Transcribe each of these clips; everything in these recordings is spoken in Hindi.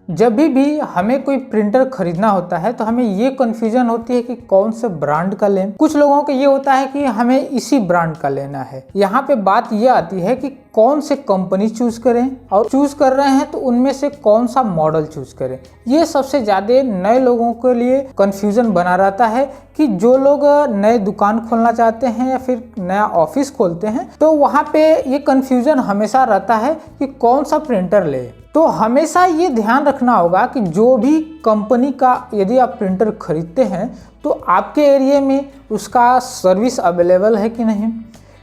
जब भी हमें कोई प्रिंटर खरीदना होता है तो हमें ये कन्फ्यूजन होती है कि कौन से ब्रांड का लें। कुछ लोगों को ये होता है कि हमें इसी ब्रांड का लेना है। यहाँ पे बात ये आती है कि कौन से कंपनी चूज करें, और चूज कर रहे हैं तो उनमें से कौन सा मॉडल चूज करें। ये सबसे ज़्यादा नए लोगों के लिए कन्फ्यूजन बना रहता है कि जो लोग नए दुकान खोलना चाहते हैं या फिर नया ऑफिस खोलते हैं तो वहाँ पे ये कन्फ्यूजन हमेशा रहता है कि कौन सा प्रिंटर ले। तो हमेशा ये ध्यान रखना होगा कि जो भी कंपनी का यदि आप प्रिंटर खरीदते हैं तो आपके एरिया में उसका सर्विस अवेलेबल है कि नहीं।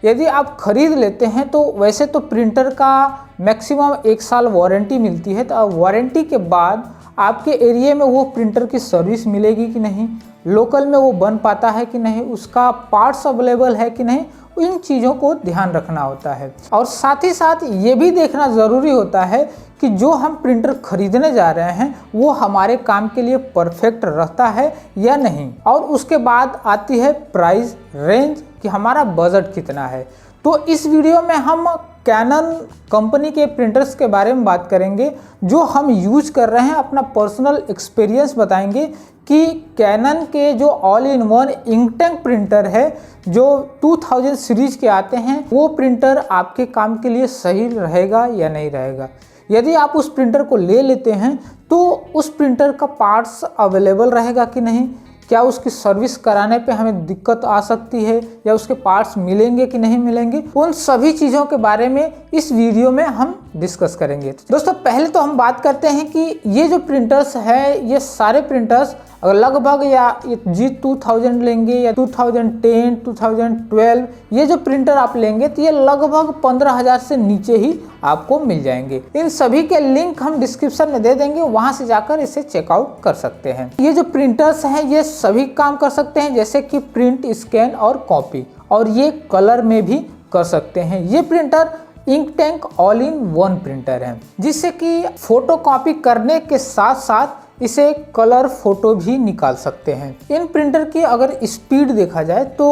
यदि आप खरीद लेते हैं तो वैसे तो प्रिंटर का मैक्सिमम 1 साल वारंटी मिलती है, तो वारंटी के बाद आपके एरिया में वो प्रिंटर की सर्विस मिलेगी कि नहीं, लोकल में वो बन पाता है कि नहीं, उसका पार्ट्स अवेलेबल है कि नहीं, इन चीज़ों को ध्यान रखना होता है। और साथ ही साथ ये भी देखना ज़रूरी होता है कि जो हम प्रिंटर खरीदने जा रहे हैं वो हमारे काम के लिए परफेक्ट रहता है या नहीं। और उसके बाद आती है प्राइस रेंज कि हमारा बजट कितना है। तो इस वीडियो में हम कैनन कंपनी के प्रिंटर्स के बारे में बात करेंगे जो हम यूज कर रहे हैं, अपना पर्सनल एक्सपीरियंस बताएंगे कि कैनन के जो ऑल इन वन इंकटैंक प्रिंटर है जो 2000 सीरीज के आते हैं वो प्रिंटर आपके काम के लिए सही रहेगा या नहीं रहेगा। यदि आप उस प्रिंटर को ले लेते हैं तो उस प्रिंटर का पार्ट्स अवेलेबल रहेगा कि नहीं, क्या उसकी सर्विस कराने पे हमें दिक्कत आ सकती है या उसके पार्ट्स मिलेंगे कि नहीं मिलेंगे, उन सभी चीज़ों के बारे में इस वीडियो में हम डिस्कस करेंगे। दोस्तों पहले तो हम बात करते हैं कि ये जो प्रिंटर्स है ये सारे प्रिंटर्स अगर लगभग या G2000 लेंगे या 2010, 2012 ये जो प्रिंटर आप लेंगे तो ये लगभग 15,000 से नीचे ही आपको मिल जाएंगे। इन सभी के लिंक हम डिस्क्रिप्शन में दे देंगे, वहां से जाकर इसे चेकआउट कर सकते हैं। ये जो प्रिंटर्स हैं ये सभी काम कर सकते हैं जैसे कि प्रिंट, स्कैन और कॉपी, और ये कलर में भी कर सकते हैं। ये printer ink tank all in one printer है जिससे कि फोटो कॉपी करने के साथ साथ इसे कलर फोटो भी निकाल सकते हैं। इन प्रिंटर की अगर स्पीड देखा जाए तो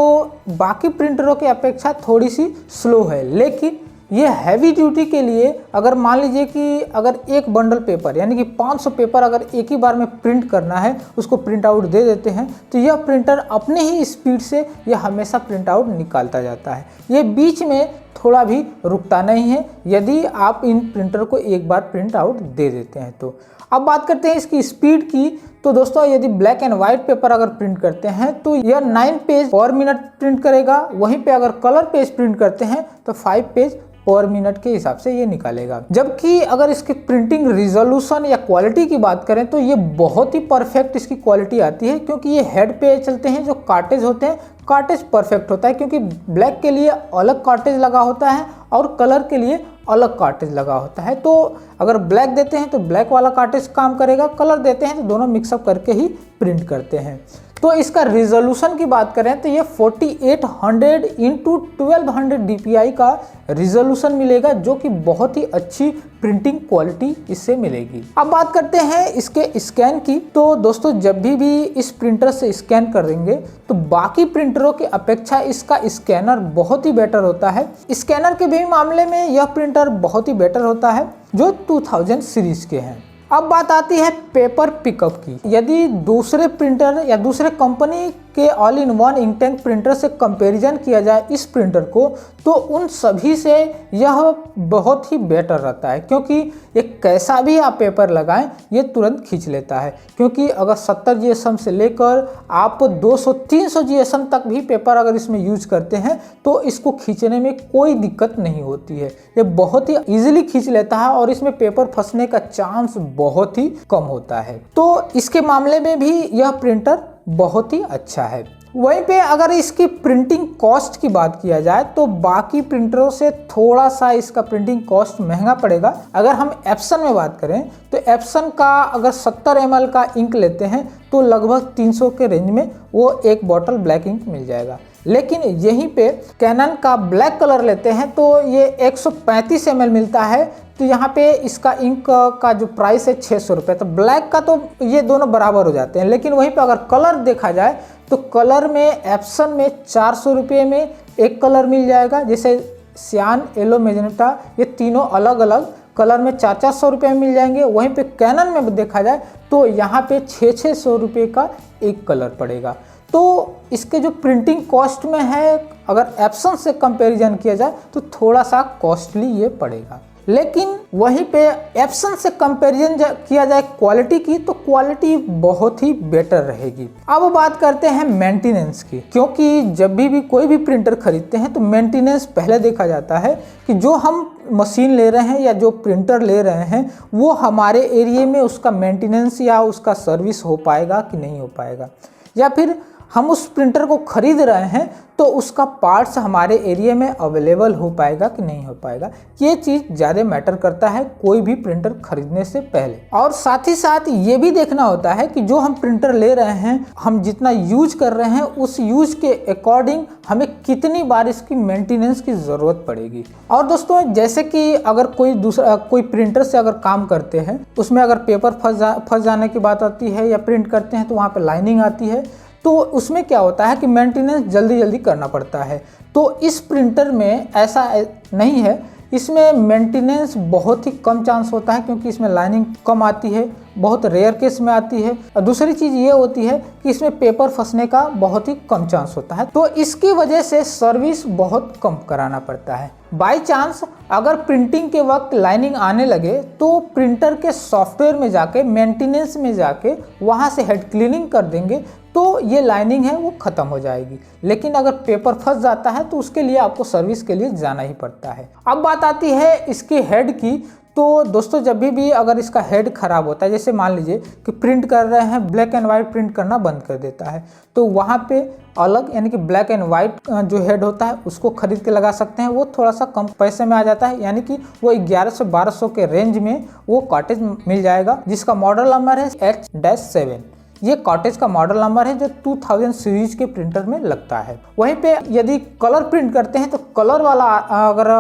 बाकी प्रिंटरों की अपेक्षा थोड़ी सी स्लो है, लेकिन ये हैवी ड्यूटी के लिए अगर मान लीजिए कि अगर एक बंडल पेपर यानी कि 500 पेपर अगर एक ही बार में प्रिंट करना है, उसको प्रिंट आउट दे देते हैं तो यह प्रिंटर अपने ही स्पीड से यह हमेशा प्रिंट आउट निकालता जाता है। ये बीच में थोड़ा भी रुकता नहीं है यदि आप इन प्रिंटर को एक बार प्रिंट आउट दे देते हैं तो। अब बात करते हैं इसकी स्पीड की। तो दोस्तों यदि ब्लैक एंड व्हाइट पेपर अगर प्रिंट करते हैं तो यह 9 पेज पर मिनट प्रिंट करेगा, वहीं पे अगर कलर पेज प्रिंट करते हैं तो 5 पेज पर मिनट के हिसाब से ये निकालेगा। जबकि अगर इसकी प्रिंटिंग रिजोल्यूशन या क्वालिटी की बात करें तो ये बहुत ही परफेक्ट इसकी क्वालिटी आती है, क्योंकि ये हेड पे चलते हैं। जो कार्टेज होते हैं कार्टेज परफेक्ट होता है, क्योंकि ब्लैक के लिए अलग कार्टेज लगा होता है और कलर के लिए अलग कार्टेज लगा होता है। तो अगर ब्लैक देते हैं तो ब्लैक वाला कार्टेज काम करेगा, कलर देते हैं तो दोनों मिक्सअप करके ही प्रिंट करते हैं। तो इसका रिजोल्यूशन की बात करें तो ये 4800 इंटू 1200 DPI का रिजोल्यूशन मिलेगा, जो कि बहुत ही अच्छी प्रिंटिंग क्वालिटी इससे मिलेगी। अब बात करते हैं इसके स्कैन की। तो दोस्तों जब भी इस प्रिंटर से स्कैन करेंगे तो बाकी प्रिंटरों की अपेक्षा इसका स्कैनर बहुत ही बेटर होता है। स्कैनर के भी मामले में यह प्रिंटर बहुत ही बेटर होता है जो 2000 सीरीज के हैं। अब बात आती है पेपर पिकअप की। यदि दूसरे प्रिंटर या दूसरे कंपनी के ऑल इन वन इंकटैंक प्रिंटर से कंपैरिजन किया जाए इस प्रिंटर को तो उन सभी से यह बहुत ही बेटर रहता है, क्योंकि ये कैसा भी आप पेपर लगाएं ये तुरंत खींच लेता है। क्योंकि अगर 70 GSM से लेकर आप 200-300 GSM तक भी पेपर अगर इसमें यूज करते हैं तो इसको खींचने में कोई दिक्कत नहीं होती है। ये बहुत ही ईजिली खींच लेता है और इसमें पेपर फंसने का चांस बहुत ही कम होता है। तो इसके मामले में भी यह प्रिंटर बहुत ही अच्छा है। वहीं पे अगर इसकी प्रिंटिंग कॉस्ट की बात किया जाए तो बाकी प्रिंटरों से थोड़ा सा इसका प्रिंटिंग कॉस्ट महंगा पड़ेगा। अगर हम एप्सन में बात करें तो एप्सन का अगर 70 ml का इंक लेते हैं तो लगभग 300 के रेंज में वो एक बॉटल ब्लैक इंक मिल जाएगा। लेकिन यहीं पे कैनन का ब्लैक कलर लेते हैं तो ये 135 ml मिलता है, तो यहाँ पे इसका इंक का जो प्राइस है 600 रुपये। तो ब्लैक का तो ये दोनों बराबर हो जाते हैं। लेकिन वहीं पे अगर कलर देखा जाए तो कलर में एप्सन में 400 रुपये में एक कलर मिल जाएगा, जैसे सियान, येलो, मैजेंटा, ये तीनों अलग अलग कलर में 400-400 रुपये में मिल जाएंगे। वहीं पे कैनन में देखा जाए तो यहाँ पे 600-600 रुपये का एक कलर पड़ेगा। तो इसके जो प्रिंटिंग कॉस्ट में है, अगर एप्सन से कंपैरिजन किया जाए तो थोड़ा सा कॉस्टली ये पड़ेगा। लेकिन वहीं पे एप्सन से कंपैरिजन किया जाए क्वालिटी की, तो क्वालिटी बहुत ही बेटर रहेगी। अब बात करते हैं मेंटेनेंस की, क्योंकि जब भी कोई भी प्रिंटर खरीदते हैं तो मेंटेनेंस पहले देखा जाता है कि जो हम मशीन ले रहे हैं या जो प्रिंटर ले रहे हैं वो हमारे एरिया में उसका मेंटेनेंस या उसका सर्विस हो पाएगा कि नहीं हो पाएगा, या फिर हम उस प्रिंटर को खरीद रहे हैं तो उसका पार्ट्स हमारे एरिया में अवेलेबल हो पाएगा कि नहीं हो पाएगा। ये चीज़ ज़्यादा मैटर करता है कोई भी प्रिंटर खरीदने से पहले। और साथ ही साथ ये भी देखना होता है कि जो हम प्रिंटर ले रहे हैं, हम जितना यूज कर रहे हैं उस यूज के अकॉर्डिंग हमें कितनी बार इसकी मेंटेनेंस की ज़रूरत पड़ेगी। और दोस्तों, जैसे कि अगर कोई प्रिंटर से अगर काम करते हैं, उसमें अगर पेपर फंस जाने की बात आती है या प्रिंट करते हैं तो वहाँ पर लाइनिंग आती है, तो उसमें क्या होता है कि मेंटेनेंस जल्दी जल्दी करना पड़ता है। तो इस प्रिंटर में ऐसा नहीं है, इसमें मेंटेनेंस बहुत ही कम चांस होता है, क्योंकि इसमें लाइनिंग कम आती है, बहुत रेयर केस में आती है। और दूसरी चीज़ ये होती है कि इसमें पेपर फंसने का बहुत ही कम चांस होता है, तो इसकी वजह से सर्विस बहुत कम कराना पड़ता है। बाई चांस अगर प्रिंटिंग के वक्त लाइनिंग आने लगे तो प्रिंटर के सॉफ्टवेयर में जाके, मेंटेनेंस में जाके वहाँ से हेड क्लीनिंग कर देंगे तो ये लाइनिंग है वो ख़त्म हो जाएगी। लेकिन अगर पेपर फंस जाता है तो उसके लिए आपको सर्विस के लिए जाना ही पड़ता है। अब बात आती है इसके हेड की। तो दोस्तों, जब भी अगर इसका हेड ख़राब होता है, जैसे मान लीजिए कि प्रिंट कर रहे हैं, ब्लैक एंड वाइट प्रिंट करना बंद कर देता है, तो वहाँ पे अलग यानी कि ब्लैक एंड वाइट जो हेड होता है उसको खरीद के लगा सकते हैं। वो थोड़ा सा कम पैसे में आ जाता है, यानी कि वो 1100-1200 के रेंज में वो कॉटेज मिल जाएगा, जिसका मॉडल नंबर है H-7। ये कॉटेज का मॉडल नंबर है जो 2000 सीरीज के प्रिंटर में लगता है। वहीं पे यदि कलर प्रिंट करते हैं तो कलर वाला अगर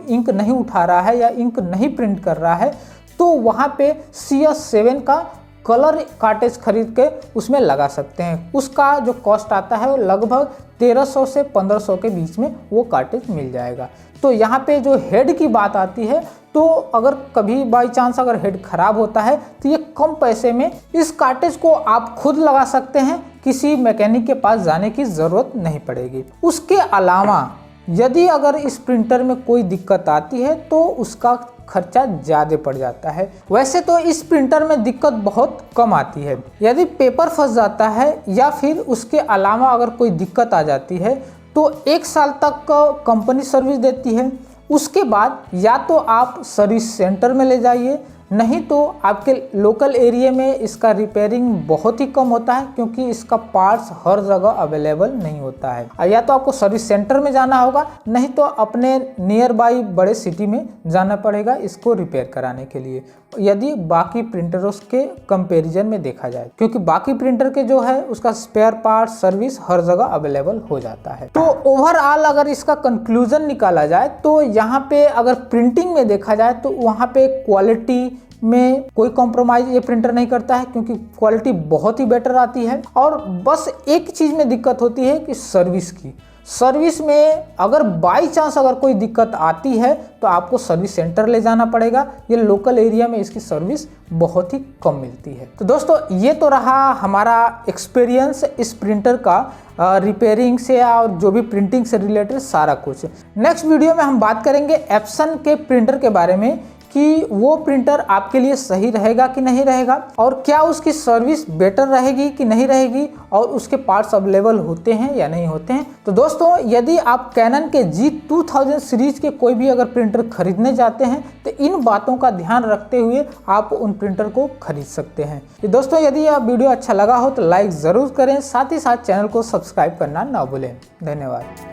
इंक नहीं उठा रहा है या इंक नहीं प्रिंट कर रहा है तो वहाँ पे CS7 का कलर कार्टेज खरीद के उसमें लगा सकते हैं। उसका जो कॉस्ट आता है वो लगभग 1300 से 1500 के बीच में वो कार्टेज मिल जाएगा। तो यहाँ पे जो हेड की बात आती है, तो अगर कभी बाई चांस अगर हेड खराब होता है तो ये कम पैसे में इस कार्टेज को आप खुद लगा सकते हैं, किसी मैकेनिक के पास जाने की ज़रूरत नहीं पड़ेगी। उसके अलावा यदि अगर इस प्रिंटर में कोई दिक्कत आती है तो उसका खर्चा ज़्यादा पड़ जाता है। वैसे तो इस प्रिंटर में दिक्कत बहुत कम आती है। यदि पेपर फंस जाता है या फिर उसके अलावा अगर कोई दिक्कत आ जाती है तो 1 साल तक कंपनी सर्विस देती है। उसके बाद या तो आप सर्विस सेंटर में ले जाइए, नहीं तो आपके लोकल एरिया में इसका रिपेयरिंग बहुत ही कम होता है, क्योंकि इसका पार्ट्स हर जगह अवेलेबल नहीं होता है। या तो आपको सर्विस सेंटर में जाना होगा, नहीं तो अपने नियर बाई बड़े सिटी में जाना पड़ेगा इसको रिपेयर कराने के लिए, यदि बाकी प्रिंटरों के कंपैरिजन में देखा जाए, क्योंकि बाकी प्रिंटर के जो है उसका स्पेयर पार्ट सर्विस हर जगह अवेलेबल हो जाता है। तो ओवरऑल अगर इसका कंक्लूजन निकाला जाए तो यहाँ पे अगर प्रिंटिंग में देखा जाए तो वहाँ पे क्वालिटी में कोई कॉम्प्रोमाइज ये प्रिंटर नहीं करता है, क्योंकि क्वालिटी बहुत ही बेटर आती है। और बस एक चीज़ में दिक्कत होती है कि सर्विस की। सर्विस में अगर बाई चांस अगर कोई दिक्कत आती है तो आपको सर्विस सेंटर ले जाना पड़ेगा। ये लोकल एरिया में इसकी सर्विस बहुत ही कम मिलती है। तो दोस्तों, ये तो रहा हमारा एक्सपीरियंस इस प्रिंटर का रिपेयरिंग से और जो भी प्रिंटिंग से रिलेटेड सारा कुछ। नेक्स्ट वीडियो में हम बात करेंगे एप्सन के प्रिंटर के बारे में कि वो प्रिंटर आपके लिए सही रहेगा कि नहीं रहेगा, और क्या उसकी सर्विस बेटर रहेगी कि नहीं रहेगी, और उसके पार्ट्स अवेलेबल होते हैं या नहीं होते हैं। तो दोस्तों, यदि आप कैनन के G2000 सीरीज के कोई भी अगर प्रिंटर खरीदने जाते हैं तो इन बातों का ध्यान रखते हुए आप उन प्रिंटर को खरीद सकते हैं। तो दोस्तों, यदि यह वीडियो अच्छा लगा हो तो लाइक ज़रूर करें, साथ ही साथ चैनल को सब्सक्राइब करना ना भूलें। धन्यवाद।